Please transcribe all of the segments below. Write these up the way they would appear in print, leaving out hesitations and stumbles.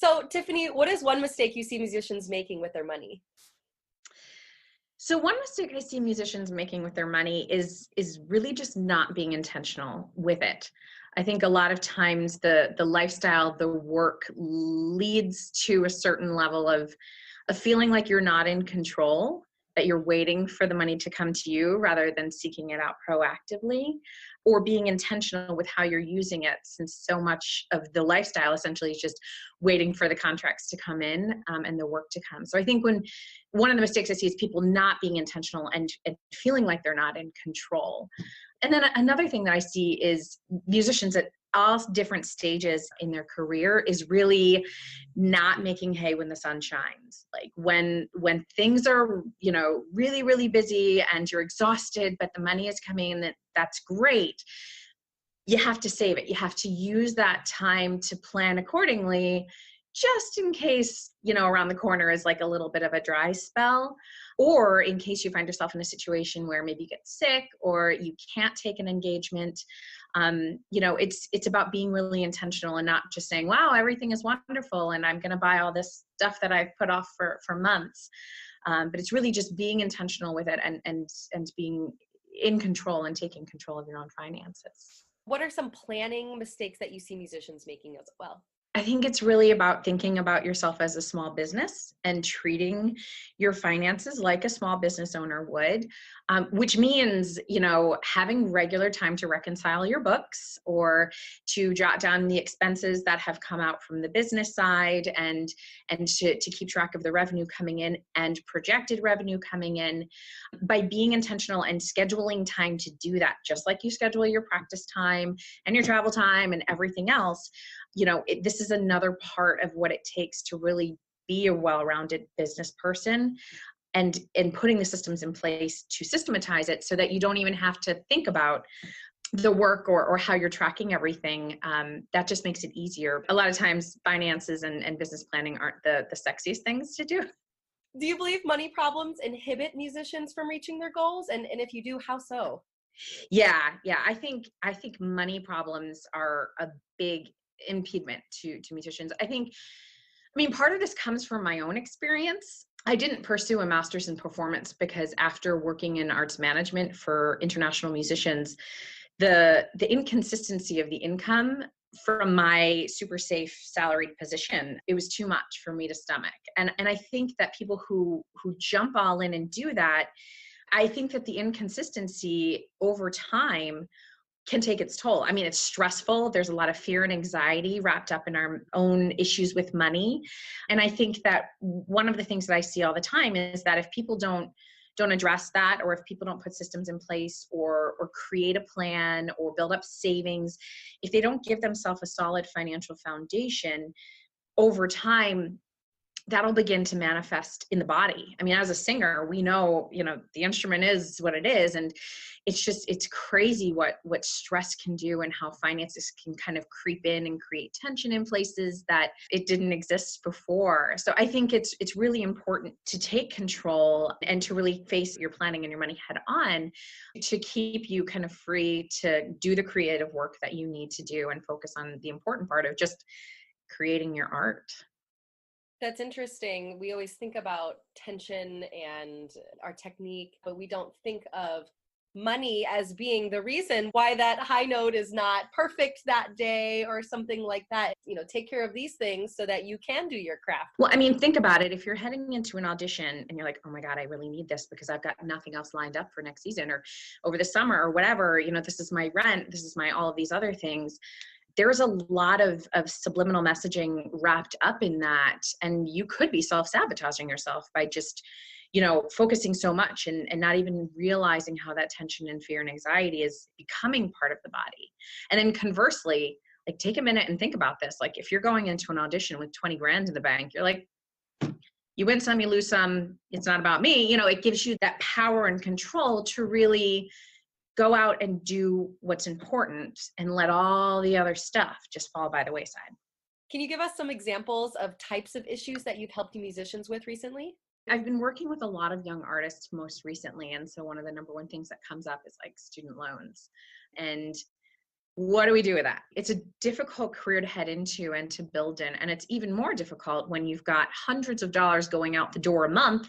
So Tiffany, what is one mistake you see musicians making with their money? So one mistake I see musicians making with their money is really just not being intentional with it. I think a lot of times the lifestyle, the work leads to a certain level of feeling like you're not in control, that you're waiting for the money to come to you rather than seeking it out proactively, or being intentional with how you're using it, since so much of the lifestyle essentially is just waiting for the contracts to come in, and the work to come. So I think one of the mistakes I see is people not being intentional and feeling like they're not in control. And then another thing that I see is musicians at all different stages in their career is really not making hay when the sun shines. Like when things are, really, really busy and you're exhausted, but the money is coming in, that's great. You have to save it. You have to use that time to plan accordingly, just in case, around the corner is like a little bit of a dry spell, or in case you find yourself in a situation where maybe you get sick or you can't take an engagement. It's about being really intentional and not just saying, wow, everything is wonderful and I'm going to buy all this stuff that I've put off for months. But it's really just being intentional with it and being in control and taking control of your own finances. What are some planning mistakes that you see musicians making as well? I think it's really about thinking about yourself as a small business and treating your finances like a small business owner would, which means, having regular time to reconcile your books or to jot down the expenses that have come out from the business side and to keep track of the revenue coming in and projected revenue coming in. By being intentional and scheduling time to do that, just like you schedule your practice time and your travel time and everything else, this is another part of what it takes to really be a well-rounded business person, and putting the systems in place to systematize it so that you don't even have to think about the work or how you're tracking everything. That just makes it easier. A lot of times finances and business planning aren't the sexiest things to do. Do you believe money problems inhibit musicians from reaching their goals? And if you do, how so? Yeah. I think money problems are a big impediment to musicians. Part of this comes from my own experience. I didn't pursue a master's in performance because after working in arts management for international musicians, the inconsistency of the income from my super safe salaried position, it was too much for me to stomach. And I think that people who jump all in and do that, I think that the inconsistency over time can take its toll. It's stressful. There's a lot of fear and anxiety wrapped up in our own issues with money. And I think that one of the things that I see all the time is that if people don't address that, or if people don't put systems in place or create a plan or build up savings, if they don't give themselves a solid financial foundation, over time, that'll begin to manifest in the body. As a singer, we know, the instrument is what it is. And it's crazy what stress can do and how finances can kind of creep in and create tension in places that it didn't exist before. So I think it's really important to take control and to really face your planning and your money head on, to keep you kind of free to do the creative work that you need to do and focus on the important part of just creating your art. That's interesting. We always think about tension and our technique, but we don't think of money as being the reason why that high note is not perfect that day or something like that. Take care of these things so that you can do your craft. Well, think about it. If you're heading into an audition and you're like, oh my God, I really need this because I've got nothing else lined up for next season or over the summer or whatever, this is my rent, this is my all of these other things. There's a lot of subliminal messaging wrapped up in that. And you could be self-sabotaging yourself by just, focusing so much and not even realizing how that tension and fear and anxiety is becoming part of the body. And then conversely, like, take a minute and think about this. Like, if you're going into an audition with 20 grand in the bank, you're like, you win some, you lose some. It's not about me. It gives you that power and control to really go out and do what's important and let all the other stuff just fall by the wayside. Can you give us some examples of types of issues that you've helped musicians with recently? I've been working with a lot of young artists most recently. And so one of the number one things that comes up is like student loans. And What do we do with that? It's a difficult career to head into and to build in. And it's even more difficult when you've got hundreds of dollars going out the door a month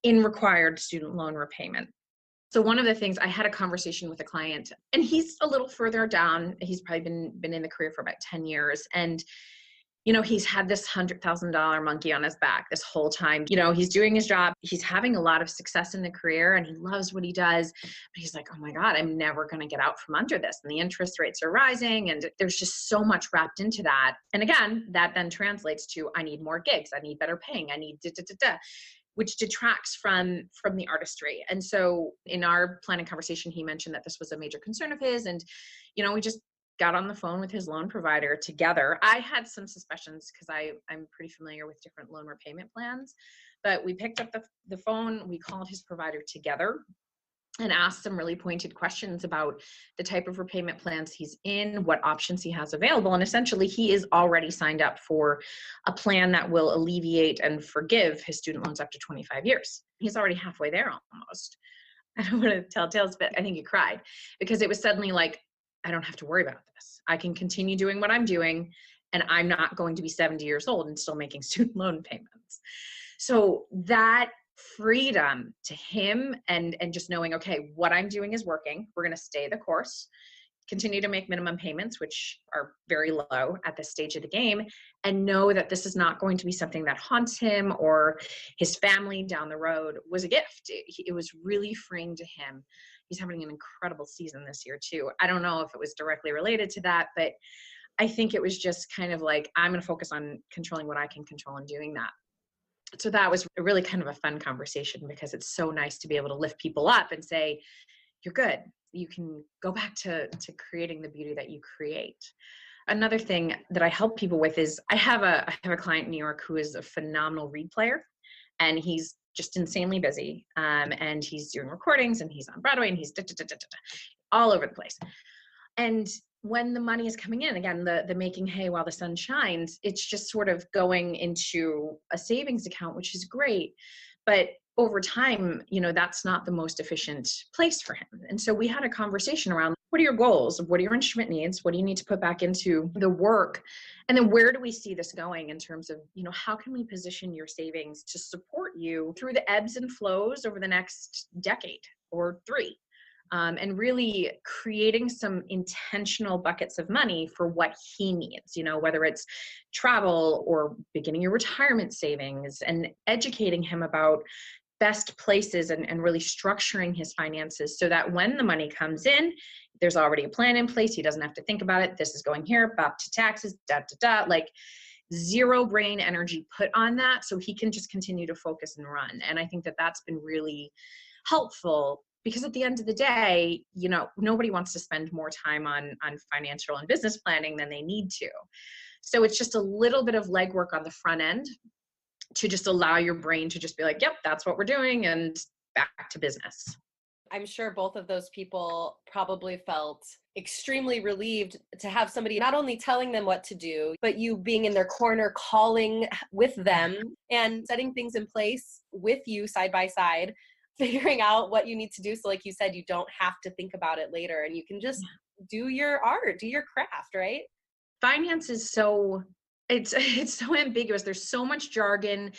in required student loan repayment. So one of the things, I had a conversation with a client, and he's a little further down. He's probably been in the career for about 10 years. And he's had this $100,000 monkey on his back this whole time. He's doing his job. He's having a lot of success in the career and he loves what he does. But he's like, oh my God, I'm never going to get out from under this. And the interest rates are rising and there's just so much wrapped into that. And again, that then translates to, I need more gigs. I need better paying. I need which detracts from the artistry. And so in our planning conversation, he mentioned that this was a major concern of his. And, we just got on the phone with his loan provider together. I had some suspicions because I'm pretty familiar with different loan repayment plans, but we picked up the phone, we called his provider together and asked some really pointed questions about the type of repayment plans he's in, what options he has available. And essentially he is already signed up for a plan that will alleviate and forgive his student loans up to 25 years. He's already halfway there almost. I don't want to tell tales, but I think he cried because it was suddenly like, I don't have to worry about this. I can continue doing what I'm doing and I'm not going to be 70 years old and still making student loan payments. So that freedom to him and just knowing, okay, what I'm doing is working. We're going to stay the course, continue to make minimum payments, which are very low at this stage of the game, and know that this is not going to be something that haunts him or his family down the road was a gift. It was really freeing to him. He's having an incredible season this year too. I don't know if it was directly related to that, but I think it was just kind of like, I'm going to focus on controlling what I can control and doing that. So that was really kind of a fun conversation because it's so nice to be able to lift people up and say, you're good. You can go back to creating the beauty that you create. Another thing that I help people with is I have a client in New York who is a phenomenal reed player, and he's just insanely busy. And he's doing recordings and he's on Broadway and he's all over the place. And when the money is coming in, again, the making hay while the sun shines, it's just sort of going into a savings account, which is great. But over time, that's not the most efficient place for him. And so we had a conversation around, what are your goals? What are your instrument needs? What do you need to put back into the work? And then where do we see this going in terms of, how can we position your savings to support you through the ebbs and flows over the next decade or 3? And really creating some intentional buckets of money for what he needs, whether it's travel or beginning your retirement savings, and educating him about best places and really structuring his finances so that when the money comes in, there's already a plan in place. He doesn't have to think about it. This is going here, back to taxes, like zero brain energy put on that, so he can just continue to focus and run. And I think that that's been really helpful. Because at the end of the day, nobody wants to spend more time on financial and business planning than they need to. So it's just a little bit of legwork on the front end to just allow your brain to just be like, yep, that's what we're doing, and back to business. I'm sure both of those people probably felt extremely relieved to have somebody not only telling them what to do, but you being in their corner, calling with them and setting things in place with you side by side, figuring out what you need to do. So like you said, you don't have to think about it later and you can just do your art, do your craft, right? Finance is it's so ambiguous. There's so much jargon.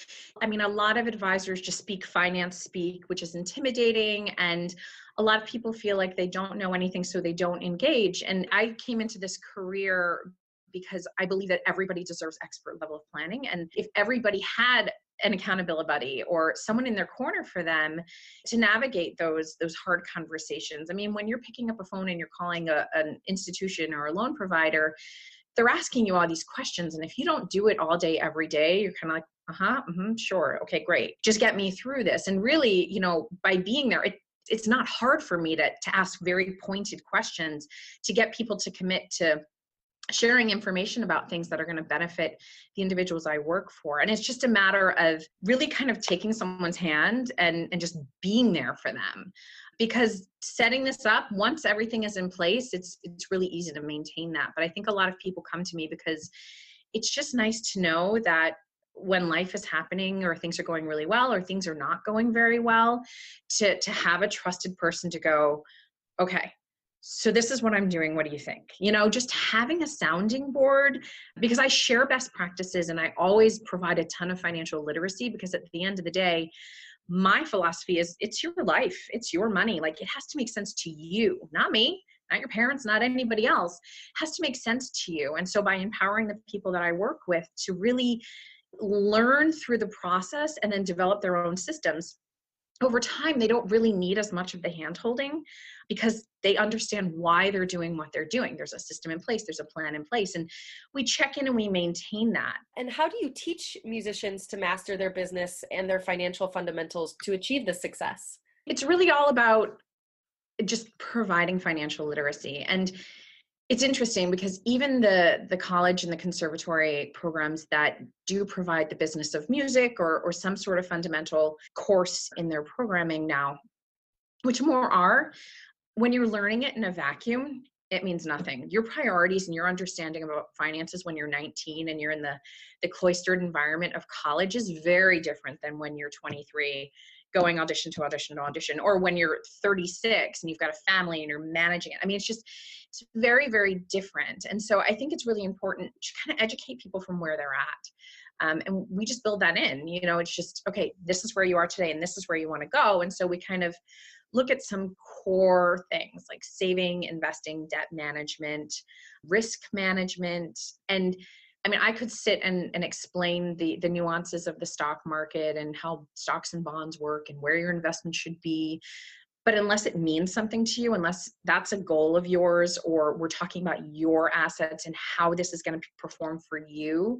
I mean, a lot of advisors just speak finance speak, which is intimidating. And a lot of people feel like they don't know anything, so they don't engage. And I came into this career because I believe that everybody deserves expert level of planning. And if everybody had an accountability buddy or someone in their corner for them to navigate those hard conversations. I mean, when you're picking up a phone and you're calling an institution or a loan provider, they're asking you all these questions. And if you don't do it all day, every day, you're kind of like, sure. Okay, great. Just get me through this. And really, by being there, it's not hard for me to ask very pointed questions to get people to commit to sharing information about things that are going to benefit the individuals I work for. And it's just a matter of really kind of taking someone's hand and just being there for them. Because setting this up, once everything is in place, it's really easy to maintain that. But I think a lot of people come to me because it's just nice to know that when life is happening or things are going really well or things are not going very well, to have a trusted person to go, okay, So this is what I'm doing. What do you think? You know, just having a sounding board, because I share best practices and I always provide a ton of financial literacy, because at the end of the day, my philosophy is it's your life, it's your money. Like, it has to make sense to you, not me, not your parents, not anybody else. It has to make sense to you. And so by empowering the people that I work with to really learn through the process and then develop their own systems, over time, they don't really need as much of the hand holding, because they understand why they're doing what they're doing. There's a system in place, there's a plan in place, and we check in and we maintain that. And how do you teach musicians to master their business and their financial fundamentals to achieve this success? It's really all about just providing financial literacy. And it's interesting because even the college and the conservatory programs that do provide the business of music or some sort of fundamental course in their programming now, which more are, when you're learning it in a vacuum, it means nothing. Your priorities and your understanding about finances when you're 19 and you're in the cloistered environment of college is very different than when you're 23 going audition to audition to audition, or when you're 36 and you've got a family and you're managing it. I mean, it's very, very different. And so I think it's really important to kind of educate people from where they're at. And we just build that in, you know, it's just, okay, this is where you are today and this is where you want to go. And so we kind of look at some core things like saving, investing, debt management, risk management. And I mean, I could sit and explain the nuances of the stock market and how stocks and bonds work and where your investment should be. But unless it means something to you, unless that's a goal of yours, or we're talking about your assets and how this is going to perform for you,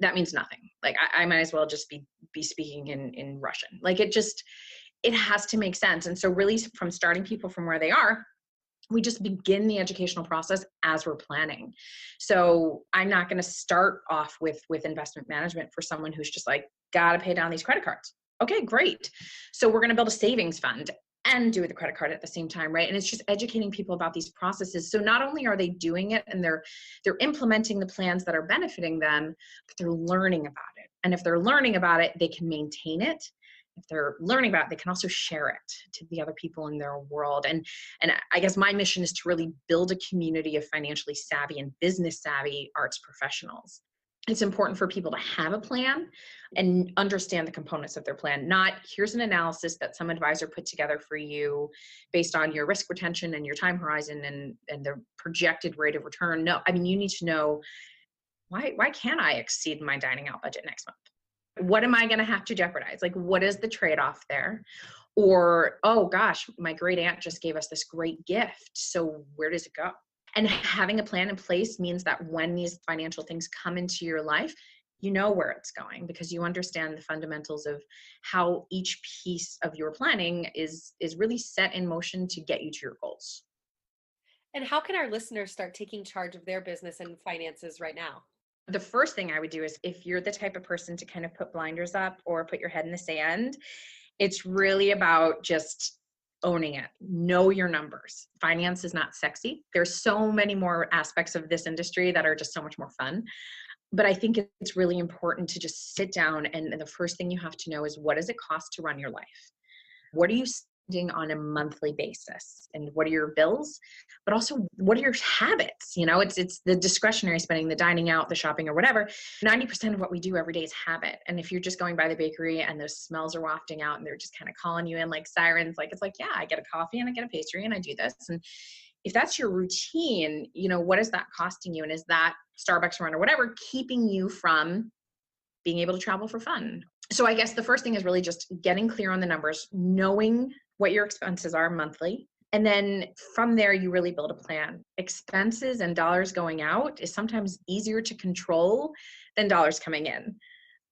that means nothing. Like I might as well just be speaking in Russian. Like it has to make sense. And so really from starting people from where they are, we just begin the educational process as we're planning. So I'm not going to start off with investment management for someone who's just like, got to pay down these credit cards. Okay, great. So we're going to build a savings fund and do the credit card at the same time, right? And it's just educating people about these processes. So not only are they doing it and they're implementing the plans that are benefiting them, but they're learning about it. And if they're learning about it, they can maintain it. If they're learning about it, they can also share it to the other people in their world. And I guess my mission is to really build a community of financially savvy and business savvy arts professionals. It's important for people to have a plan and understand the components of their plan. Not here's an analysis that some advisor put together for you based on your risk retention and your time horizon and the projected rate of return. No, I mean, you need to know, why can't I exceed my dining out budget next month? What am I going to have to jeopardize? Like, what is the trade-off there? Or, oh gosh, my great aunt just gave us this great gift. So where does it go? And having a plan in place means that when these financial things come into your life, you know where it's going because you understand the fundamentals of how each piece of your planning is really set in motion to get you to your goals. And how can our listeners start taking charge of their business and finances right now? The first thing I would do is, if you're the type of person to kind of put blinders up or put your head in the sand, it's really about just owning it. Know your numbers. Finance is not sexy. There's so many more aspects of this industry that are just so much more fun. But I think it's really important to just sit down and the first thing you have to know is, what does it cost to run your life? What are you spending on a monthly basis? And what are your bills? But also, what are your habits? You know, it's the discretionary spending, the dining out, the shopping or whatever. 90% of what we do every day is habit. And if you're just going by the bakery and those smells are wafting out and they're just kind of calling you in like sirens, like, it's like, yeah, I get a coffee and I get a pastry and I do this. And if that's your routine, you know, what is that costing you? And is that Starbucks run or whatever keeping you from being able to travel for fun? So I guess the first thing is really just getting clear on the numbers, knowing what your expenses are monthly. And then from there, you really build a plan. Expenses and dollars going out is sometimes easier to control than dollars coming in.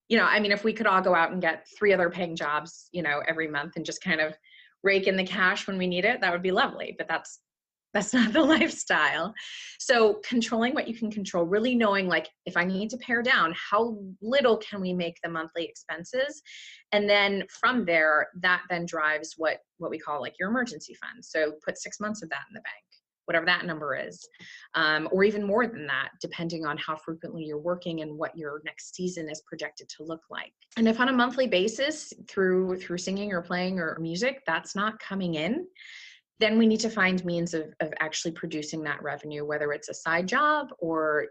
You know, I mean, if we could all go out and get 3 other paying jobs, you know, every month and just kind of rake in the cash when we need it, that would be lovely. But that's not the lifestyle. So controlling what you can control, really knowing, like, if I need to pare down, how little can we make the monthly expenses? And then from there, that then drives what we call like your emergency fund. So put 6 months of that in the bank, whatever that number is, or even more than that, depending on how frequently you're working and what your next season is projected to look like. And if on a monthly basis through singing or playing or music, that's not coming in, Then we need to find means of actually producing that revenue, whether it's a side job or,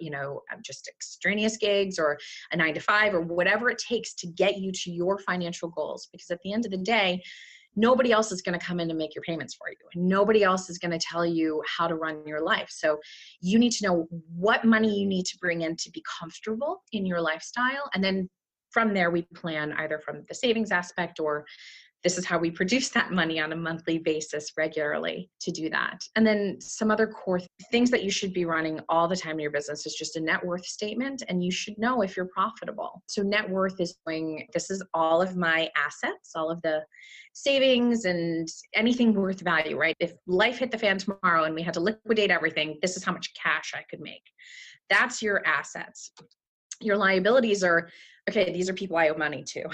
just extraneous gigs or a 9 to 5 or whatever it takes to get you to your financial goals. Because at the end of the day, nobody else is going to come in and make your payments for you. And nobody else is going to tell you how to run your life. So you need to know what money you need to bring in to be comfortable in your lifestyle. And then from there, we plan either from the savings aspect or this is how we produce that money on a monthly basis regularly to do that. And then some other core things that you should be running all the time in your business is just a net worth statement. And you should know if you're profitable. So net worth is this is all of my assets, all of the savings and anything worth value, right? If life hit the fan tomorrow and we had to liquidate everything, this is how much cash I could make. That's your assets. Your liabilities are, okay, these are people I owe money to.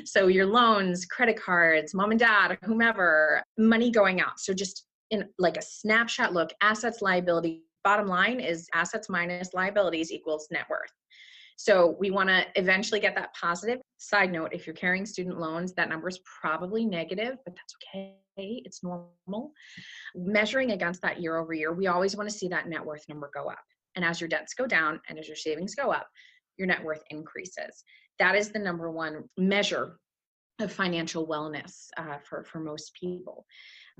So your loans, credit cards, mom and dad, whomever, money going out. So just in like a snapshot look, assets, liability, bottom line is assets minus liabilities equals net worth. So we want to eventually get that positive. Side note, if you're carrying student loans, that number is probably negative, but that's okay. It's normal. Measuring against that year over year, we always want to see that net worth number go up. And as your debts go down and as your savings go up, your net worth increases. That is the number one measure of financial wellness for most people.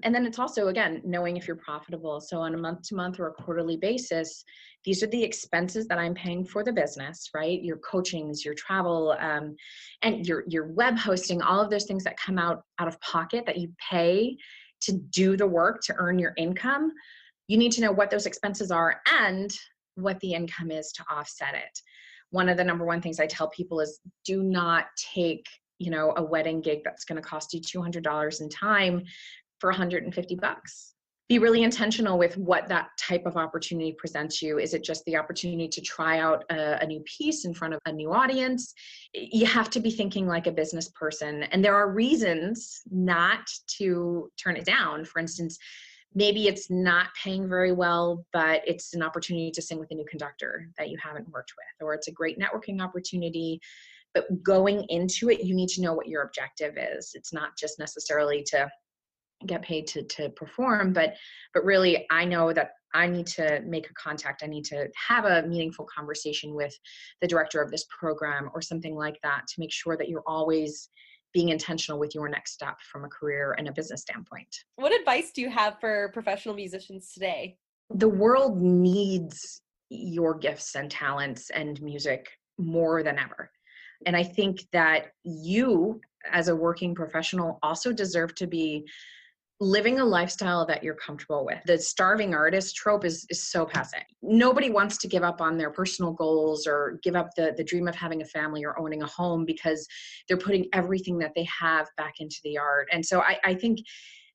And then it's also, again, knowing if you're profitable. So on a month-to-month or a quarterly basis, these are the expenses that I'm paying for the business, right? Your coachings, your travel, and your web hosting, all of those things that come out of pocket that you pay to do the work to earn your income. You need to know what those expenses are and what the income is to offset it. One of the number one things I tell people is do not take, a wedding gig that's going to cost you $200 in time for $150. Be really intentional with what that type of opportunity presents you. Is it just the opportunity to try out a new piece in front of a new audience? You have to be thinking like a business person. And there are reasons not to turn it down. For instance, maybe it's not paying very well, but it's an opportunity to sing with a new conductor that you haven't worked with, or it's a great networking opportunity. But going into it, you need to know what your objective is. It's not just necessarily to get paid to perform, but really I know that I need to make a contact. I need to have a meaningful conversation with the director of this program or something like that to make sure that you're always being intentional with your next step from a career and a business standpoint. What advice do you have for professional musicians today? The world needs your gifts and talents and music more than ever. And I think that you, as a working professional, also deserve to be living a lifestyle that you're comfortable with. The starving artist trope is so passe. Nobody wants to give up on their personal goals or give up the dream of having a family or owning a home because they're putting everything that they have back into the art. And so I think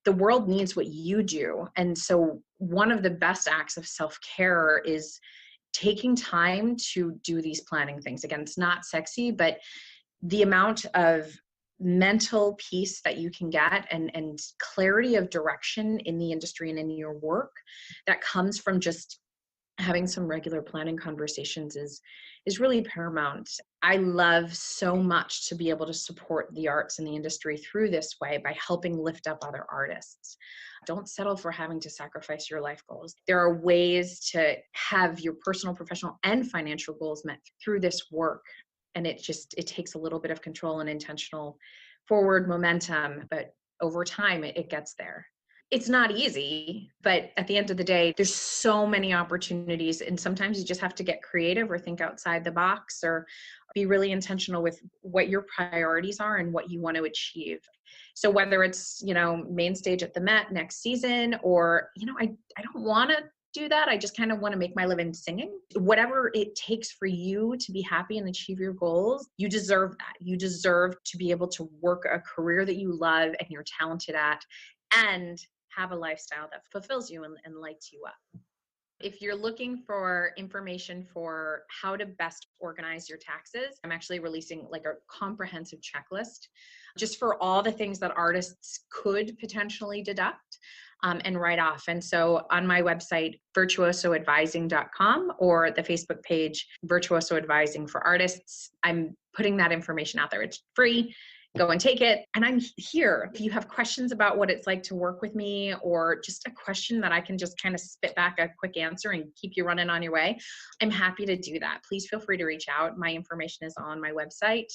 the world needs what you do. And so one of the best acts of self-care is taking time to do these planning things. Again, it's not sexy, but the amount of mental peace that you can get and clarity of direction in the industry and in your work that comes from just having some regular planning conversations is really paramount. I love so much to be able to support the arts and the industry through this way by helping lift up other artists. Don't settle for having to sacrifice your life goals. There are ways to have your personal, professional, and financial goals met through this work. And it takes a little bit of control and intentional forward momentum, but over time it gets there. It's not easy, but at the end of the day, there's so many opportunities. And sometimes you just have to get creative or think outside the box or be really intentional with what your priorities are and what you want to achieve. So whether it's, main stage at the Met next season, or, I don't want to do that. I just kind of want to make my living singing. Whatever it takes for you to be happy and achieve your goals, you deserve that. You deserve to be able to work a career that you love and you're talented at and have a lifestyle that fulfills you and lights you up. If you're looking for information for how to best organize your taxes, I'm actually releasing like a comprehensive checklist just for all the things that artists could potentially deduct and write off. And so on my website, virtuosoadvising.com, or the Facebook page, Virtuoso Advising for Artists, I'm putting that information out there. It's free. go and take it. And I'm here. If you have questions about what it's like to work with me, or just a question that I can just kind of spit back a quick answer and keep you running on your way, I'm happy to do that. Please feel free to reach out. My information is on my website.